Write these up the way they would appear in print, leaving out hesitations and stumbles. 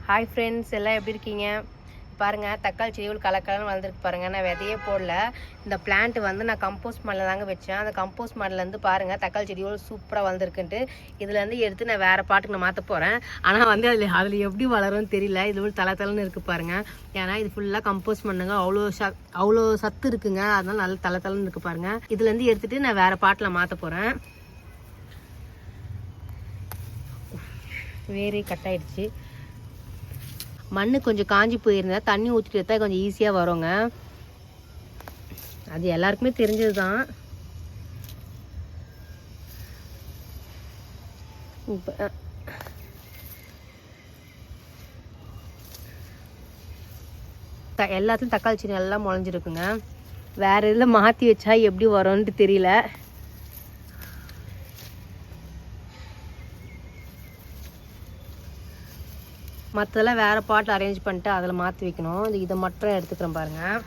Hi friends, எல்லாம் எப்படி இருக்கீங்க? பாருங்கள், தக்காளி செடி கலக்கலன்னு வளர்ந்துருக்கு பாருங்கள். நான் விதையே போடல. இந்த பிளான்ட் வந்து நான் கம்போஸ்ட் மண்ணில் தாங்க வச்சேன். அந்த கம்போஸ்ட் மண்ணிலேருந்து பாருங்கள் தக்காளி செடியோடு சூப்பராக வளர்ந்துருக்குன்ட்டு இதுலேருந்து எடுத்து நான் வேறு பாட்டுக்கு நான் மாற்ற போகிறேன். ஆனால் வந்து அதில் எப்படி வளரும்னு தெரியல. இது தலைன்னு இருக்குது பாருங்கள். ஏன்னா இது ஃபுல்லாக கம்போஸ்ட் மண்ணுங்க. அவ்வளோ சத்து இருக்குங்க. அதனால நல்ல தலைன்னு இருக்குது பாருங்கள். இதுலேருந்து எடுத்துகிட்டு நான் வேறு பாட்டில் மாற்ற போகிறேன். வேரே கட் ஆயிடுச்சு. மண்ணு கொஞ்சம் காஞ்சி போயிருந்தா தண்ணி ஊற்றிட்டு எடுத்தா கொஞ்சம் ஈஸியாக வருங்க. அது எல்லாருக்குமே தெரிஞ்சது தான். எல்லாத்துலையும் தக்காளி செடி எல்லாம் முளைஞ்சிருக்குங்க. வேற இதில் மாற்றி வச்சா எப்படி வரும்ன்ட்டு தெரியல. மற்றதெல்லாம் வேறு பாட்டில் அரேஞ்ச் பண்ணிட்டு அதில் மாற்றி வைக்கணும். இதை மட்டும் எடுத்துக்கிறேன் பாருங்கள்.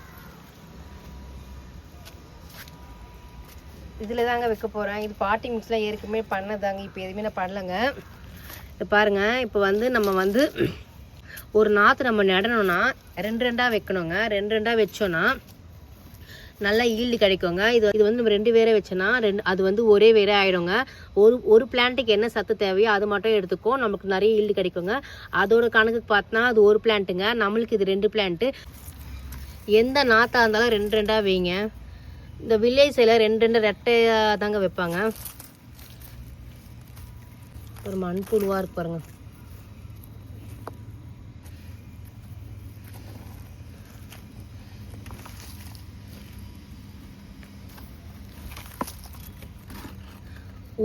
இதில் தாங்க வைக்க போகிறேன். இது பாட்டிங் மிக்ஸ்லாம் ஏற்கனவே பண்ணதாங்க. இப்போ எதுவுமே நான் பண்ணலைங்க. இது பாருங்கள். இப்போ வந்து நம்ம வந்து ஒரு நாற்று நம்ம நடணும்னா ரெண்டாக வைக்கணுங்க. ரெண்டாக வச்சோன்னா நல்லா ஈல்டு கிடைக்குங்க. இது வந்து நம்ம 2 வேரை வச்சோன்னா அது வந்து ஒரே வேரே ஆகிடுங்க. ஒரு பிளான்ட்டுக்கு என்ன சத்து தேவையோ அது மட்டும் எடுத்துக்கும். நமக்கு நிறைய ஈல்டு கிடைக்குங்க. அதோட கணக்குக்கு பார்த்தோன்னா அது ஒரு பிளான்ட்டுங்க. நம்மளுக்கு இது 2 பிளான்ட்டு. எந்த நாற்றாக இருந்தாலும் 2 வைங்க. இந்த வில்லேஜ் சைடில் 2 ரெட்டையாக தாங்க வைப்பாங்க. ஒரு மண்புழுவாக இருக்கு பாருங்க.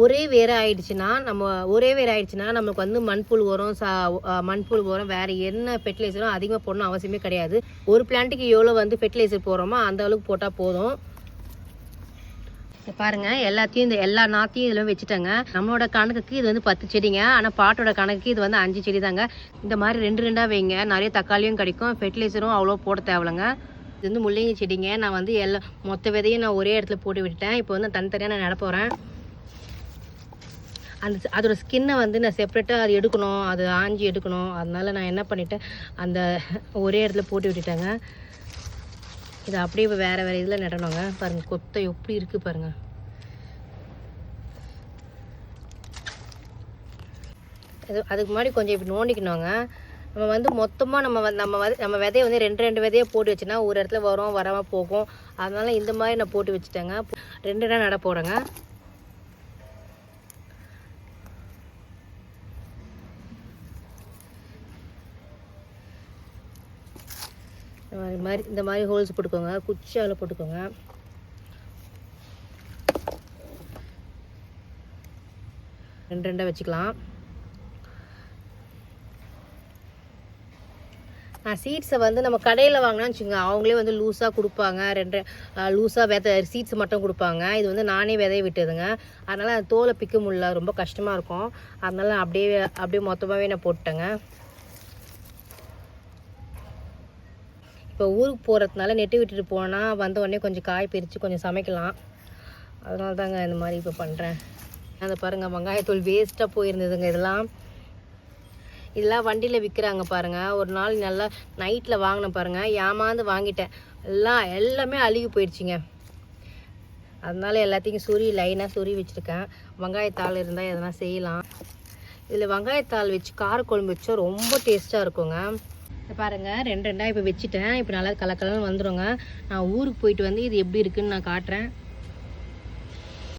ஒரே வேற ஆயிடுச்சுன்னா நமக்கு வந்து மண்புழு உரம் வேற என்ன ஃபெர்டிலைசரும் அதிகமாக போடணும் அவசியமே கிடையாது. ஒரு பிளான்ட்டுக்கு எவ்வளோ வந்து ஃபெர்டிலைசர் போடுறோமோ அந்த அளவுக்கு போட்டால் போதும். பாருங்க, எல்லா நாத்தையும் இதில் வச்சுட்டாங்க. நம்மளோட கணக்குக்கு இது வந்து 10 செடிங்க. ஆனால் பாட்டோட கணக்குக்கு இது வந்து 5 செடி தாங்க. இந்த மாதிரி 2 வைங்க. நிறைய தக்காளியும் கிடைக்கும். ஃபெர்டிலைசரும் அவ்வளோ போட தேவையில்லைங்க. இது வந்து முள்ளங்கி செடிங்க. நான் வந்து மொத்த விதையும் நான் ஒரே இடத்துல போட்டு விட்டுட்டேன். இப்போ வந்து தனித்தனியாக நான் நட போகிறேன். அதோட ஸ்கின்னை வந்து நான் செப்பரேட்டாக அது எடுக்கணும், அது ஆஞ்சி எடுக்கணும். அதனால நான் என்ன பண்ணிட்டேன், அந்த ஒரே இடத்துல போட்டு விட்டுட்டேங்க. இதை அப்படியே இப்போ வேறு இதில் நடணுங்க. பாருங்கள் கொத்தை எப்படி இருக்குது பாருங்கள். அதுக்கு முன்னாடி கொஞ்சம் இப்படி நோண்டிக்கணுங்க. நம்ம வந்து மொத்தமாக நம்ம விதையை வந்து 2 விதையை போட்டு வச்சுன்னா ஒரு இடத்துல வரும், வராமல் போகும். அதனால இந்த மாதிரி நான் போட்டு வச்சுட்டேங்க. 2 நட போகிறேங்க. இந்த மாதிரி ஹோல்ஸ் போட்டுக்கோங்க. குச்சியால் போட்டுக்கோங்க. ரெண்டாக வச்சுக்கலாம். சீட்ஸை வந்து நம்ம கடையில் வாங்கினான்னு வச்சுக்கோங்க, அவங்களே வந்து லூஸாக கொடுப்பாங்க. லூஸாக விதை சீட்ஸ் மட்டும் கொடுப்பாங்க. இது வந்து நானே விதைய விட்டுதுங்க. அதனால் அந்த தோலை பிக்க முடியல, ரொம்ப கஷ்டமாக இருக்கும். அதனால அப்படியே மொத்தமாகவே நான் போட்டேங்க. இப்போ ஊருக்கு போகிறதுனால நெட்டு விட்டுட்டு போனால் வந்த உடனே கொஞ்சம் காய் பிரித்து கொஞ்சம் சமைக்கலாம். அதனால தாங்க இந்த மாதிரி இப்போ பண்ணுறேன். அதை பாருங்கள், வெங்காயத்தூள் வேஸ்ட்டாக போயிருந்ததுங்க. இதெல்லாம் வண்டியில் விற்கிறாங்க பாருங்கள். ஒரு நாள் நல்லா நைட்டில் வாங்கினேன் பாருங்கள். ஏமாந்து வாங்கிட்டேன். எல்லாமே அழுகி போயிடுச்சிங்க. அதனால எல்லாத்தையும் லைனாக சொறி வச்சுருக்கேன். வெங்காயத்தாள் இருந்தால் எதனா செய்யலாம். இதில் வெங்காயத்தாள் வச்சு காரக்குழம்பு வச்சா ரொம்ப டேஸ்ட்டாக இருக்குங்க. பாருங்கள், 2 இப்போ வச்சுட்டேன். இப்போ நல்லா கலக்கலன்னு வந்துடுங்க. நான் ஊருக்கு போயிட்டு வந்து இது எப்படி இருக்குன்னு நான் காட்டுறேன்.